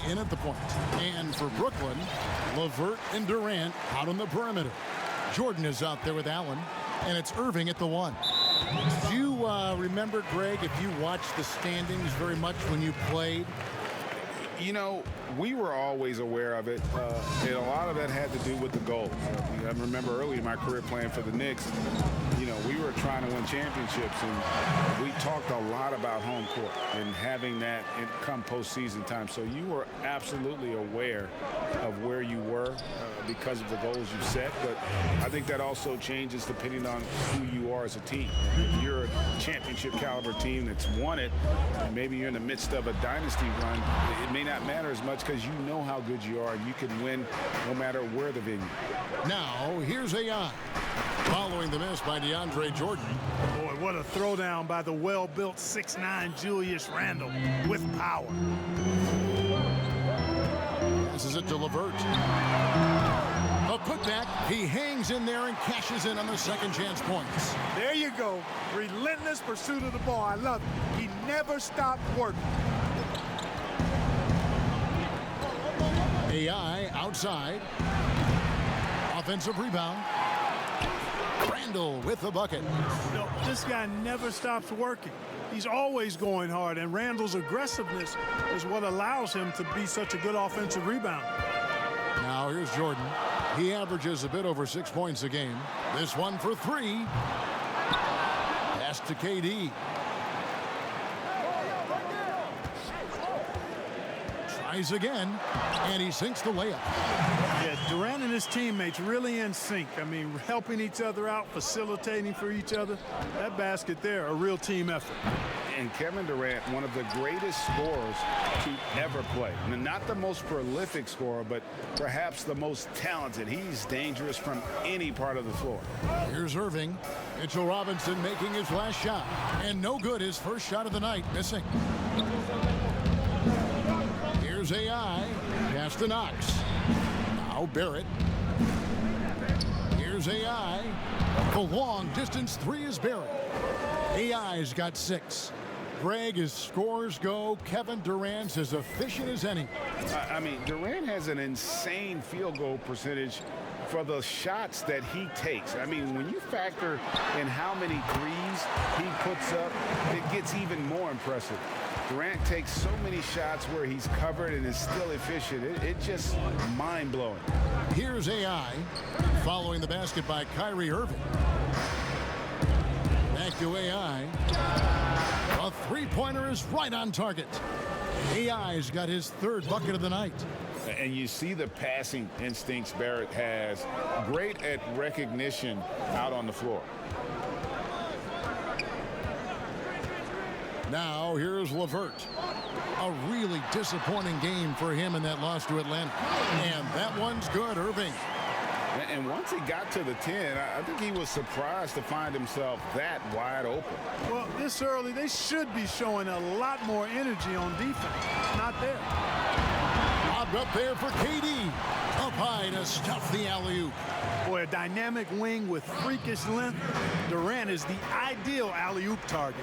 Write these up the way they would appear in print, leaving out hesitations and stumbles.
in at the point. And for Brooklyn, LeVert and Durant out on the perimeter. Jordan is out there with Allen, and it's Irving at the 1. Do you remember, Greg, if you watched the standings very much when you played? You know, we were always aware of it, and a lot of that had to do with the goals. I remember early in my career playing for the Knicks, you know, we were trying to win championships, and we talked a lot about home court and having that come postseason time. So you were absolutely aware of where you were because of the goals you set, but I think that also changes depending on who you are as a team. If you're a championship caliber team that's won it, and maybe you're in the midst of a dynasty run, it may not matter as much because you know how good you are and you can win no matter where the venue. Now, here's AI. Following the miss by DeAndre Jordan. Boy, what a throwdown by the well-built 6'9" Julius Randle with power. This is it to LeVert. A putback. He hangs in there and cashes in on the second chance points. There you go. Relentless pursuit of the ball. I love it. He never stopped working. AI outside. Offensive rebound. Randle with the bucket. No, this guy never stops working. He's always going hard, and Randle's aggressiveness is what allows him to be such a good offensive rebounder. Now here's Jordan. He averages a bit over 6 points a game. This one for 3. Pass to KD. Tries again, and he sinks the layup. Yeah, Durant and his teammates really in sync. I mean, helping each other out, facilitating for each other. That basket there, a real team effort. And Kevin Durant, one of the greatest scorers to ever play. I mean, not the most prolific scorer, but perhaps the most talented. He's dangerous from any part of the floor. Here's Irving. Mitchell Robinson making his last shot. And no good, his first shot of the night, missing. Here's AI. Pass to Knox. Now Barrett. Here's AI. The long distance 3 is Barrett. AI's got 6. Greg, as scores go, Kevin Durant's as efficient as any. I mean, Durant has an insane field goal percentage for the shots that he takes. I mean, when you factor in how many threes he puts up, it gets even more impressive. Durant takes so many shots where he's covered and is still efficient. It's just mind-blowing. Here's AI, following the basket by Kyrie Irving. Back to AI. A three-pointer is right on target. AI's got his 3rd bucket of the night. And you see the passing instincts Barrett has. Great at recognition out on the floor. Now, here's LeVert. A really disappointing game for him in that loss to Atlanta. And that one's good, Irving. And once he got to the 10, I think he was surprised to find himself that wide open. Well, this early, they should be showing a lot more energy on defense. Not there. Lobbed up there for KD. Up high to stuff the alley-oop. Boy, a dynamic wing with freakish length. Durant is the ideal alley-oop target.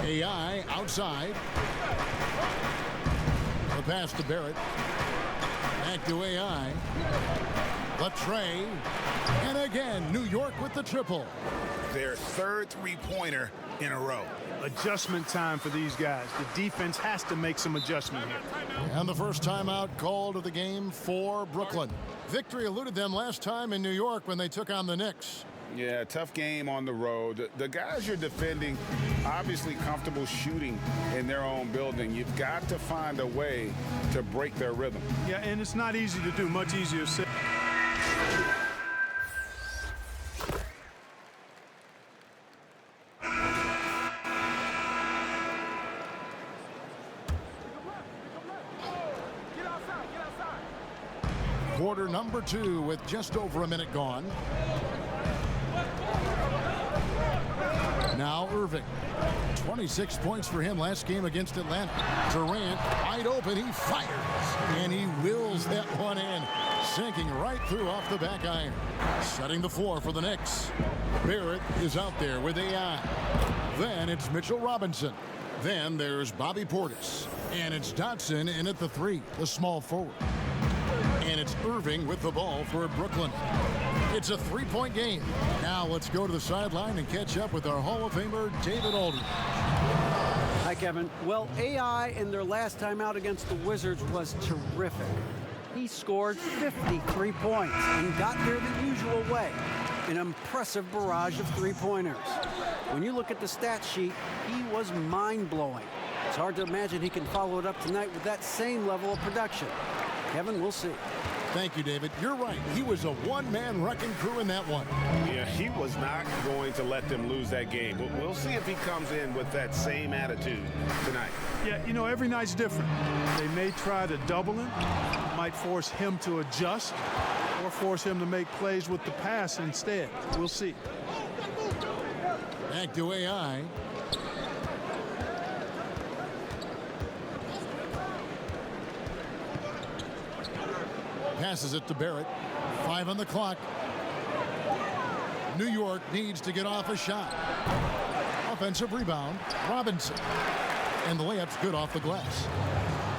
AI outside. The pass to Barrett. Back to AI. The tray. And again, New York with the triple. Their 3rd three-pointer in a row. Adjustment time for these guys. The defense has to make some adjustment here. And the first timeout called of the game for Brooklyn. Victory eluded them last time in New York when they took on the Knicks. Yeah, tough game on the road. The guys you're defending, obviously comfortable shooting in their own building. You've got to find a way to break their rhythm. Yeah, and it's not easy to do. Much easier said. Quarter number 2 with just over a minute gone. Now Irving. 26 points for him last game against Atlanta. Durant, wide open, he fires. And he wills that one in, sinking right through off the back iron. Setting the floor for the Knicks. Barrett is out there with AI. Then it's Mitchell Robinson. Then there's Bobby Portis. And it's Dotson in at the 3, the small forward. And it's Irving with the ball for Brooklyn. It's a 3-point game. Now let's go to the sideline and catch up with our Hall of Famer, David Aldridge. Hi, Kevin. Well, AI in their last time out against the Wizards was terrific. He scored 53 points and got there the usual way. An impressive barrage of three-pointers. When you look at the stat sheet, he was mind-blowing. It's hard to imagine he can follow it up tonight with that same level of production. Kevin, we'll see. Thank you, David. You're right. He was a one-man wrecking crew in that one. Yeah, he was not going to let them lose that game. But we'll see if he comes in with that same attitude tonight. Yeah, you know, every night's different. They may try to double him, might force him to adjust, or force him to make plays with the pass instead. We'll see. Back to AI. Passes it to Barrett. 5 on the clock. New York needs to get off a shot. Offensive rebound. Robinson. And the layup's good off the glass.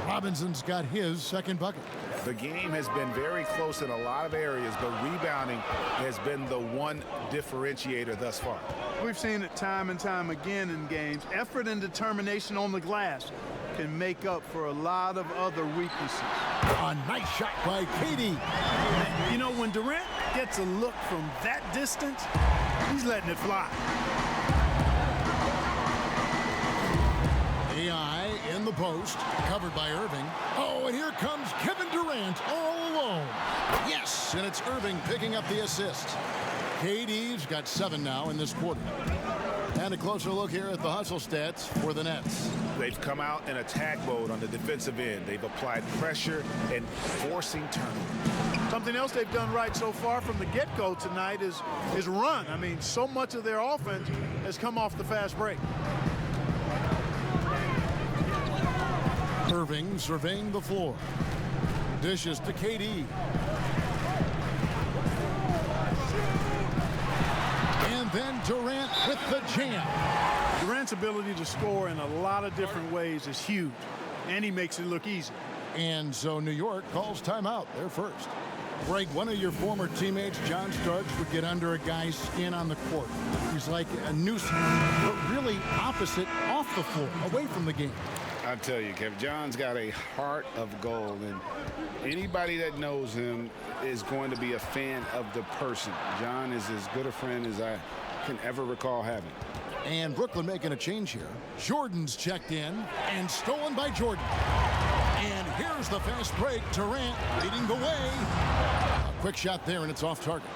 Robinson's got his second bucket. The game has been very close in a lot of areas, but rebounding has been the one differentiator thus far. We've seen it time and time again in games. Effort and determination on the glass can make up for a lot of other weaknesses. A nice shot by KD. You know, when Durant gets a look from that distance, he's letting it fly. AI in the post, covered by Irving. Oh, and here comes Kevin Durant all alone. Yes, and it's Irving picking up the assist. KD's got 7 now in this quarter. And a closer look here at the hustle stats for the Nets. They've come out in attack mode on the defensive end. They've applied pressure and forcing turnovers. Something else they've done right so far from the get-go tonight is run. I mean, so much of their offense has come off the fast break. Irving surveying the floor. Dishes to KD. And then Durant with the jam. Durant's ability to score in a lot of different ways is huge, and he makes it look easy. And so New York calls timeout. They're first. Greg, one of your former teammates, John Starks, would get under a guy's skin on the court. He's like a nuisance, but really opposite, off the floor, away from the game. I tell you, Kevin, John's got a heart of gold, and anybody that knows him is going to be a fan of the person. John is as good a friend as I can ever recall having. And Brooklyn making a change here. Jordan's checked in and stolen by Jordan. And here's the fast break. Durant leading the way. A quick shot there, and it's off target.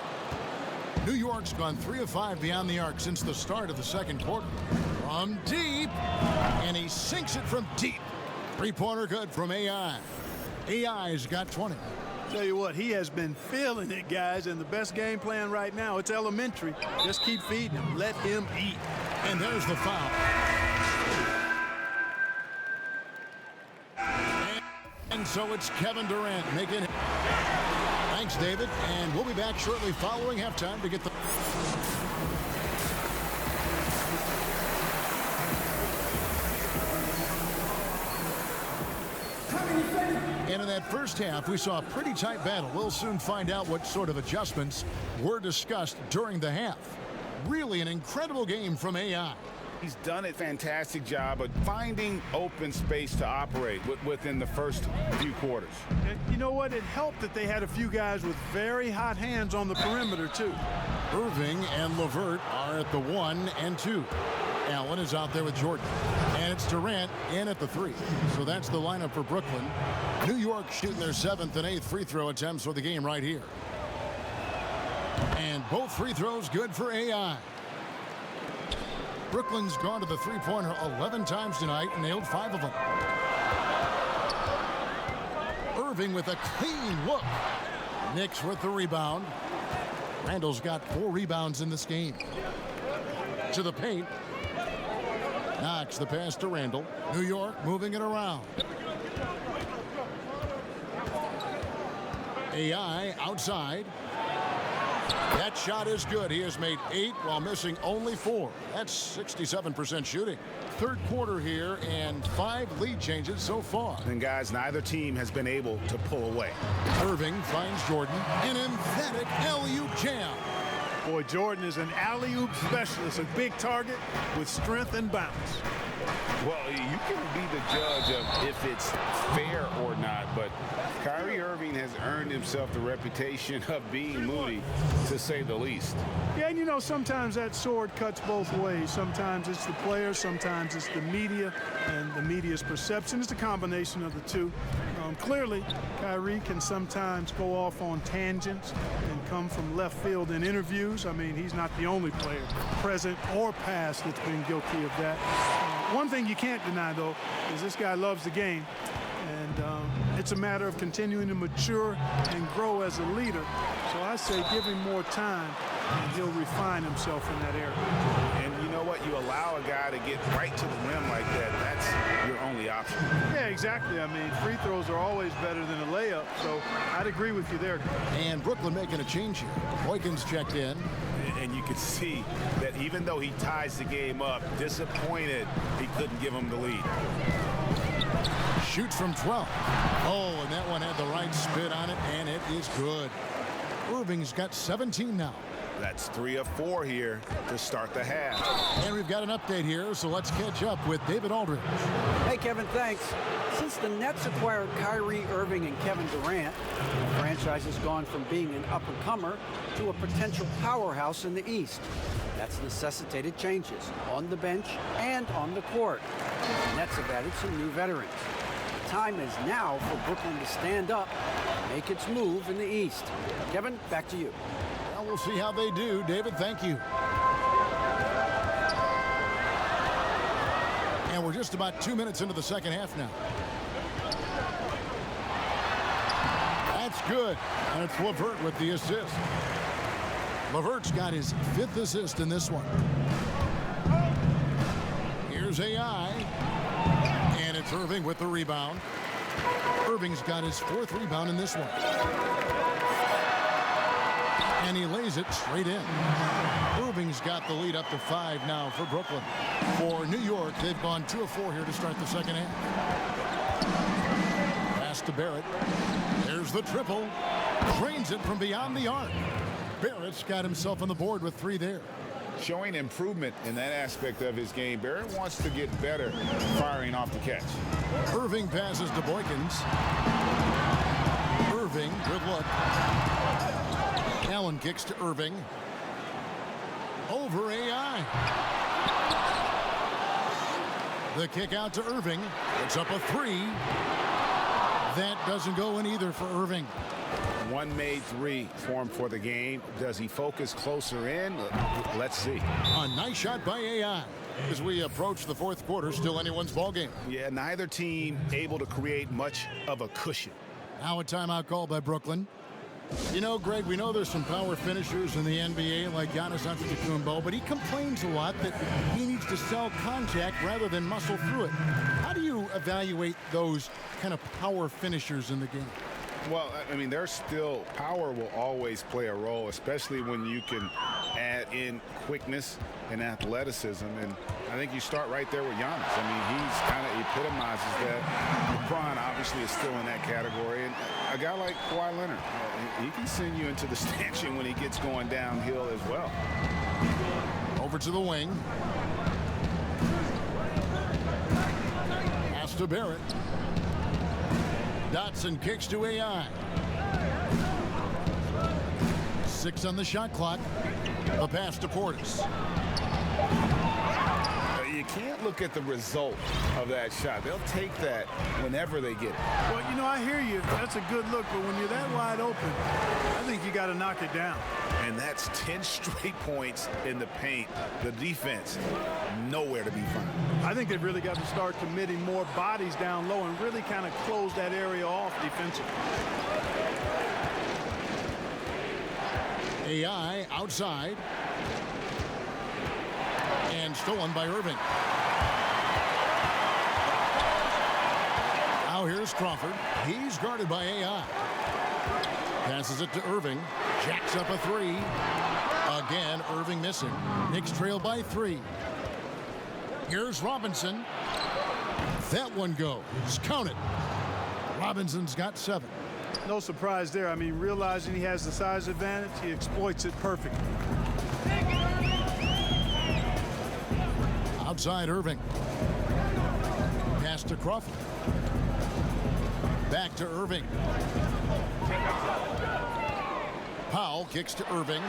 New York's gone 3 of 5 beyond the arc since the start of the second quarter. From deep, and he sinks it from deep. Three-pointer good from AI. AI's got 20. Tell you what, he has been feeling it, guys, and the best game plan right now, it's elementary. Just keep feeding him. Let him eat. And there's the foul. And so it's Kevin Durant making it. Thanks, David. And we'll be back shortly following halftime to get the... And in that first half, we saw a pretty tight battle. We'll soon find out what sort of adjustments were discussed during the half. Really an incredible game from AI. He's done a fantastic job of finding open space to operate within the first few quarters. And you know what? It helped that they had a few guys with very hot hands on the perimeter, too. Irving and LeVert are at the 1 and 2. Allen is out there with Jordan. And it's Durant in at the 3. So that's the lineup for Brooklyn. New York shooting their 7th and 8th free throw attempts for the game right here. And both free throws good for AI. Brooklyn's gone to the three-pointer 11 times tonight and nailed 5 of them. Irving with a clean look. Knicks with the rebound. Randall's got 4 rebounds in this game. To the paint. Knocks the pass to Randall. New York moving it around. AI outside. That shot is good. He has made 8 while missing only 4. That's 67% shooting. Third quarter here and 5 lead changes so far. And guys, neither team has been able to pull away. Irving finds Jordan. An emphatic alley-oop jam. Boy, Jordan is an alley-oop specialist, a big target with strength and bounce. Well, you can be the judge of if it's fair or not, but Kyrie Irving has earned himself the reputation of being moody, to say the least. Yeah, and you know, sometimes that sword cuts both ways. Sometimes it's the player, sometimes it's the media, and the media's perception. It's a combination of the two. Clearly, Kyrie can sometimes go off on tangents and come from left field in interviews. I mean, he's not the only player, present or past, that's been guilty of that. One thing you can't deny, though, is this guy loves the game. And it's a matter of continuing to mature and grow as a leader. So I say give him more time, and he'll refine himself in that area. And you know what? You allow a guy to get right to the rim like that, that's your only option. Yeah, exactly. I mean, free throws are always better than a layup, so I'd agree with you there. And Brooklyn making a change here. Boykins checked in. And you can see that even though he ties the game up, disappointed he couldn't give him the lead. Shoots from 12. Oh, and that one had the right spin on it, and it is good. Irving's got 17 now. That's 3 of 4 here to start the half. And we've got an update here, so let's catch up with David Aldridge. Hey, Kevin, thanks. Since the Nets acquired Kyrie Irving and Kevin Durant, the franchise has gone from being an up-and-comer to a potential powerhouse in the East. That's necessitated changes on the bench and on the court. The Nets have added some new veterans. The time is now for Brooklyn to stand up and make its move in the East. Kevin, back to you. Well, we'll see how they do. David, thank you. And we're just about 2 minutes into the second half now. That's good. And it's LeVert with the assist. LeVert's got his 5th assist in this one. Here's AI. And it's Irving with the rebound. Irving's got his 4th rebound in this one. And he lays it straight in. Irving's got the lead up to 5 now for Brooklyn. For New York, they've gone 2 of 4 here to start the second half. Pass to Barrett. There's the triple. Drains it from beyond the arc. Barrett's got himself on the board with 3 there. Showing improvement in that aspect of his game. Barrett wants to get better firing off the catch. Irving passes to Boykins. Irving, good look. Allen kicks to Irving. Over AI. The kick out to Irving. It's up a 3. That doesn't go in either for Irving. One made 3 for him for the game. Does he focus closer in? Let's see. A nice shot by AI. As we approach the 4th quarter, still anyone's ball game. Yeah, neither team able to create much of a cushion. Now a timeout call by Brooklyn. You know, Greg, we know there's some power finishers in the NBA like Giannis Antetokounmpo, but he complains a lot that he needs to sell contact rather than muscle through it. How do you evaluate those kind of power finishers in the game? Well, I mean, there's still power will always play a role, especially when you can add in quickness and athleticism. And I think you start right there with Giannis. I mean, he's kind of epitomizes that. LeBron obviously is still in that category. And a guy like Kawhi Leonard, he can send you into the stanchion when he gets going downhill as well. Over to the wing. Pass to Barrett. Dotson kicks to AI. 6 on the shot clock. The pass to Portis. You can't look at the result of that shot. They'll take that whenever they get it. Well, you know, I hear you. That's a good look, but when you're that wide open, I think you got to knock it down. And that's 10 straight points in the paint. The defense, nowhere to be found. I think they've really got to start committing more bodies down low and really kind of close that area off defensively. AI outside. And stolen by Irving. Now here's Crawford. He's guarded by AI. Passes it to Irving. Jacks up a three. Again, Irving missing. Knicks trail by 3. Here's Robinson. That one goes. Count it. Robinson's got 7. No surprise there. I mean, realizing he has the size advantage, he exploits it perfectly. Outside Irving. Pass to Crawford. Back to Irving. Powell kicks to Irving.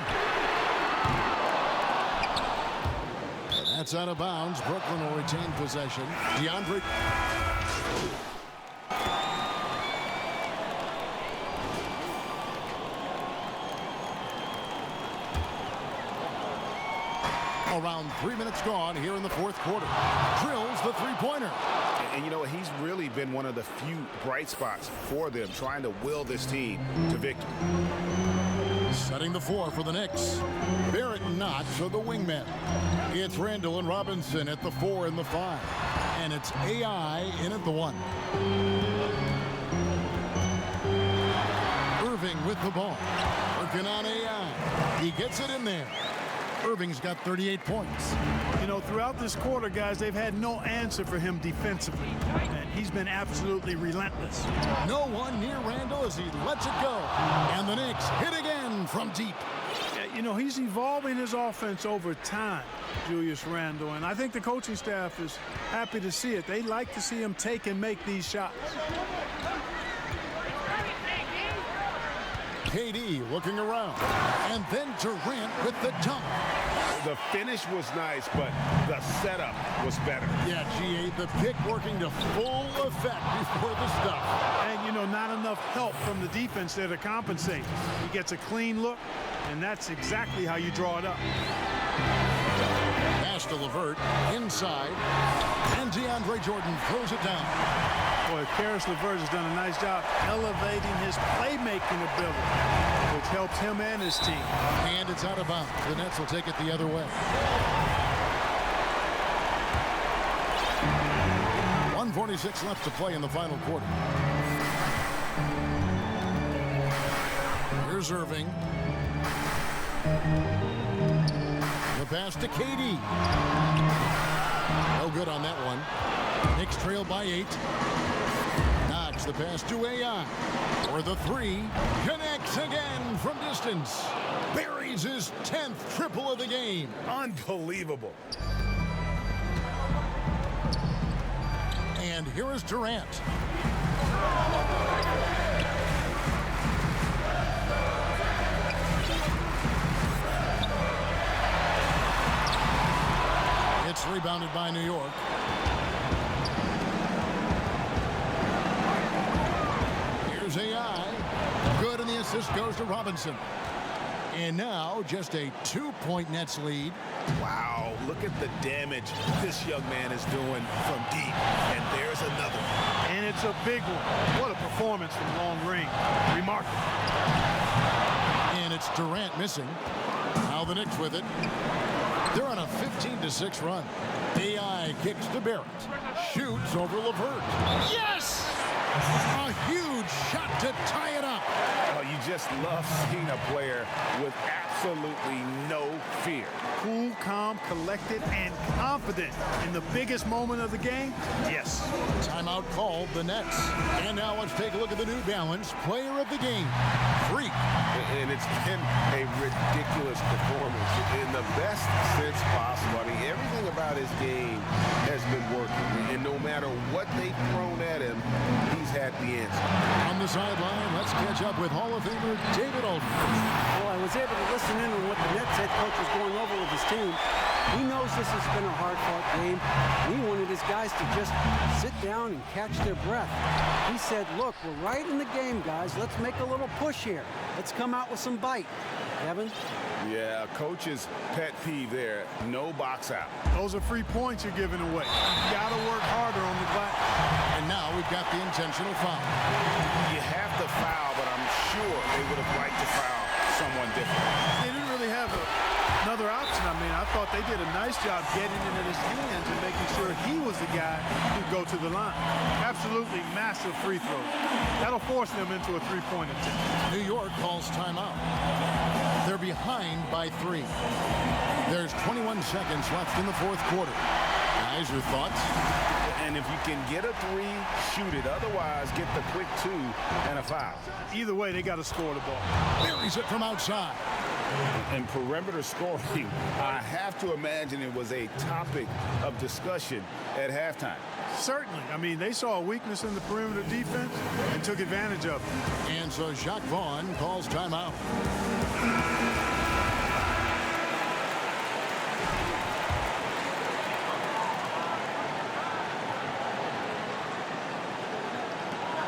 That's out of bounds. Brooklyn will retain possession. DeAndre. Around 3 minutes gone here in the fourth quarter. Drills the three-pointer. And you know, he's really been one of the few bright spots for them, trying to will this team to victory. Setting the floor for the Knicks. Barrett and Notch are the wingmen. It's Randall and Robinson at the 4 and the 5. And it's AI in at the 1. Irving with the ball. Working on AI. He gets it in there. Irving's got 38 points. You know, throughout this quarter, guys, they've had no answer for him defensively. And he's been absolutely relentless. No one near Randall as he lets it go. And the Knicks hit again from deep. You know, he's evolving his offense over time, Julius Randle. And I think the coaching staff is happy to see it. They like to see him take and make these shots. KD looking around. And then Durant with the dunk. The finish was nice, but the setup was better. Yeah, G8, the pick working to full effect before the stuff. And, you know, not enough help from the defense there to compensate. He gets a clean look, and that's exactly how you draw it up. Pass to LeVert, inside, and DeAndre Jordan throws it down. Boy, Karis LeVert has done a nice job elevating his playmaking ability, which helps him and his team. And it's out of bounds. The Nets will take it the other way. 1:46 left to play in the final quarter. Here's Irving. The pass to KD. No good on that one. Knicks trail by 8. Knox the pass to AI. For the 3. Connects again from distance. Buries his 10th triple of the game. Unbelievable. And here is Durant. It's rebounded by New York. Here's AI. Good, and the assist goes to Robinson. And now just a 2-point Nets lead. Wow, look at the damage this young man is doing from deep. And there's another one. And it's a big one. What a performance from long range. Remarkable. And it's Durant missing. Now the Knicks with it. They're on a 15-6 run. AI kicks to Barrett. Shoots over LeVert. Yes! A huge shot to tie it up. Oh, you just love seeing a player with absolutely no fear. Cool, calm, collected, and confident in the biggest moment of the game. Yes. Timeout called, the Nets. And now let's take a look at the New Balance Player of the Game. Freak. And it's been a ridiculous performance in the best sense possible. I mean, everything about his game has been working. And no matter what they've thrown at him, he's had the answer. On the sideline, let's catch up with Hall of Famer David Aldridge. Well, I was able to listen in on what the Nets head coach was going over with his team. He knows this has been a hard-fought game. He wanted his guys to just sit down and catch their breath. He said, look, we're right in the game, guys. Let's make a little push here. Let's come out with some bite. Kevin? Yeah, coach's pet peeve there, no box out. Those are free points you're giving away. You got to work harder on the glass. And now we've got the intentional foul. You have to foul, but I'm sure they would have liked to foul someone different. They didn't really have a Another option. I mean, I thought they did a nice job getting into his hands and making sure he was the guy who'd go to the line. Absolutely massive free throw. That'll force them into a three-point attempt. New York calls timeout. They're behind by 3. There's 21 seconds left in the fourth quarter. Guys, your thoughts? And if you can get a 3, shoot it. Otherwise, get the quick 2 and a foul. Either way, they got to score the ball. Buries it from outside. And perimeter scoring, I have to imagine it was a topic of discussion at halftime. Certainly. I mean, they saw a weakness in the perimeter defense and took advantage of it. And so Jacques Vaughn calls timeout.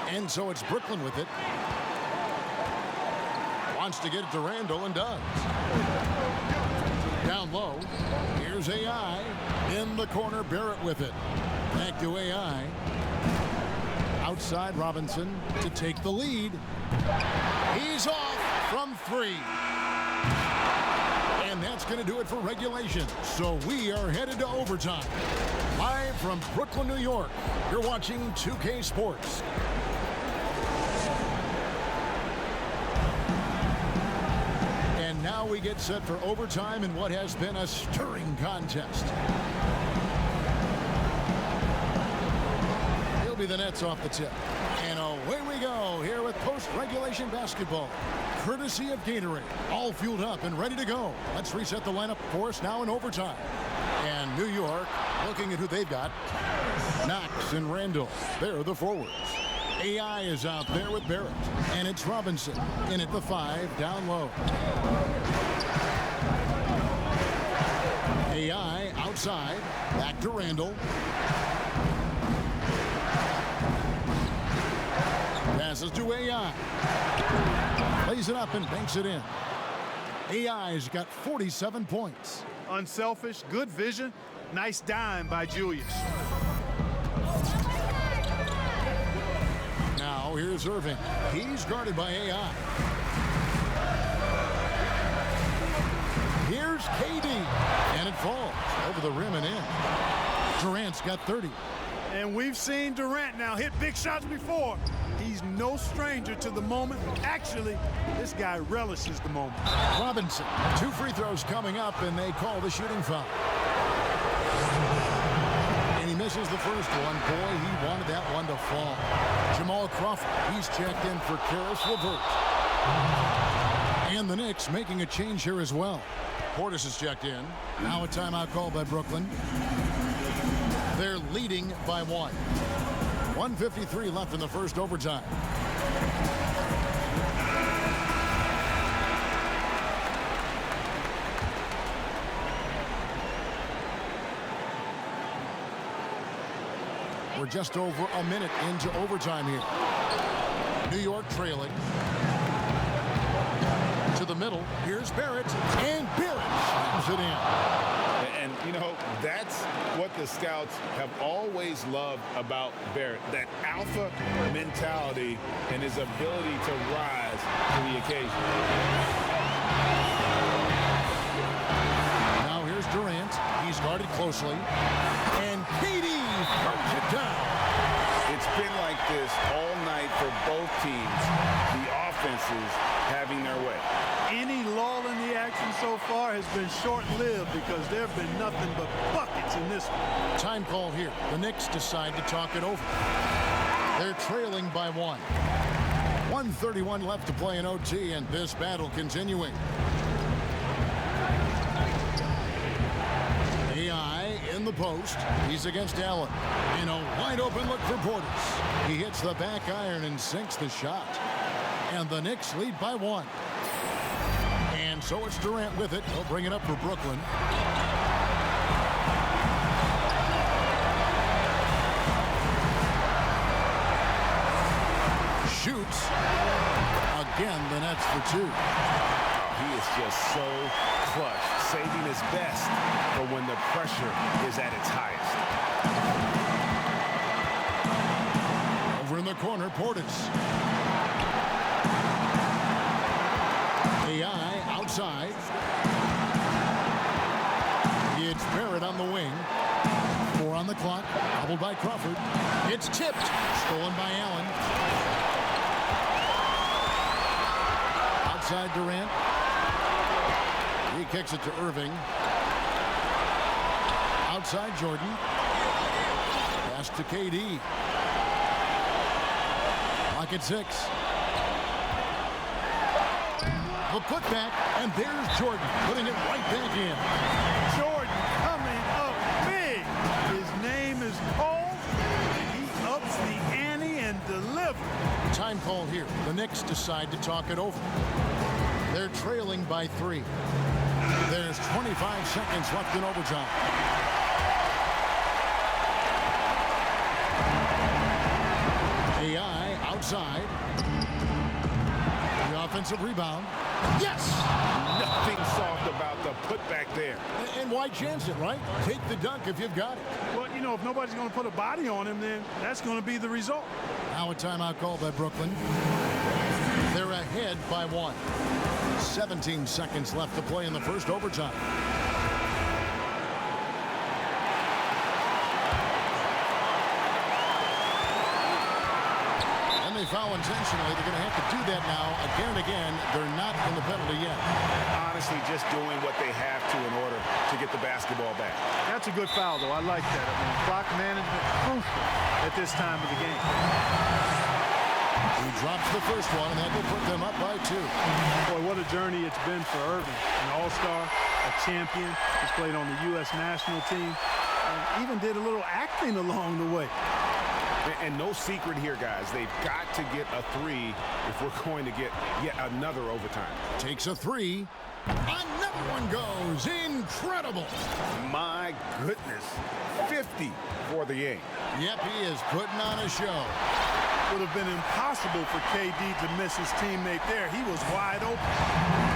And so it's Brooklyn with it. Wants to get it to Randall and does. Down low. Here's AI. In the corner, Barrett with it. Back to AI. Outside Robinson to take the lead. He's off from 3. And that's going to do it for regulation. So we are headed to overtime. Live from Brooklyn, New York. You're watching 2K Sports. Now we get set for overtime in what has been a stirring contest. He'll be the Nets off the tip. And away we go here with post-regulation basketball. Courtesy of Gatorade. All fueled up and ready to go. Let's reset the lineup for us now in overtime. And New York looking at who they've got. Knox and Randall. They're the forwards. AI is out there with Barrett. And it's Robinson in at the 5 down low. AI outside. Back to Randall. Passes to AI. Plays it up and banks it in. AI's got 47 points. Unselfish, good vision. Nice dime by Julius. Now here's Irving. He's guarded by AI. Here's KD. And it falls over the rim and in. Durant's got 30. And we've seen Durant now hit big shots before. He's no stranger to the moment. Actually, this guy relishes the moment. Robinson, 2 free throws coming up, and they call the shooting foul. And he misses the first one. Boy, he wanted that one to fall. Jamal Crawford, he's checked in for Karis LeVert. And the Knicks making a change here as well. Portis is checked in. Now a timeout call by Brooklyn. They're leading by 1. 1:53 left in the first overtime. We're just over a minute into overtime here. New York trailing. To the middle. Here's Barrett. And Barrett slams it in. And, you know, that's what the scouts have always loved about Barrett, that alpha mentality and his ability to rise to the occasion. Now here's Durant. He's guarded closely. And KD throws it down. It's been like this all night for both teams, the offenses having their way. Any lull in the action so far has been short-lived because there have been nothing but buckets in this one. Time call here. The Knicks decide to talk it over. They're trailing by 1. 1:31 left to play in OT, and this battle continuing. AI in the post. He's against Allen. In a wide-open look for Portis. He hits the back iron and sinks the shot. And the Knicks lead by 1. And so it's Durant with it. He'll bring it up for Brooklyn. Shoots. Again, the Nets for 2. He is just so clutch, saving his best for when the pressure is at its highest. Over in the corner, Portis. AI outside. It's Barrett on the wing. 4 on the clock. Doubled by Crawford. It's tipped. Stolen by Allen. Outside Durant. He kicks it to Irving. Outside Jordan. Pass to KD. Clock at 6. The putback, and there's Jordan putting it right back in. Jordan coming up big. His name is Cole, and he ups the ante and delivers. Time call here. The Knicks decide to talk it over. They're trailing by 3. There's 25 seconds left in overtime. AI outside. The offensive rebound. Yes! Nothing soft about the putback there. And why chance it, right? Take the dunk if you've got it. Well, you know, if nobody's going to put a body on him, then that's going to be the result. Now a timeout called by Brooklyn. They're ahead by 1. 17 seconds left to play in the first overtime. And they foul intentionally. They're going to have to do that now again and again. They're not in the penalty yet. Honestly, just doing what they have to in order to get the basketball back. That's a good foul, though. I like that. I mean, clock management crucial at this time of the game. He drops the first one, and that will put them up by 2. Boy, what a journey it's been for Irving. An all-star, a champion. He's played on the U.S. national team, and even did a little acting along the way. And no secret here, guys. They've got to get a 3 if we're going to get yet another overtime. Takes a 3. Another one goes. Incredible. My goodness. 50 for the game. Yep, he is putting on a show. Would have been impossible for KD to miss his teammate there. He was wide open.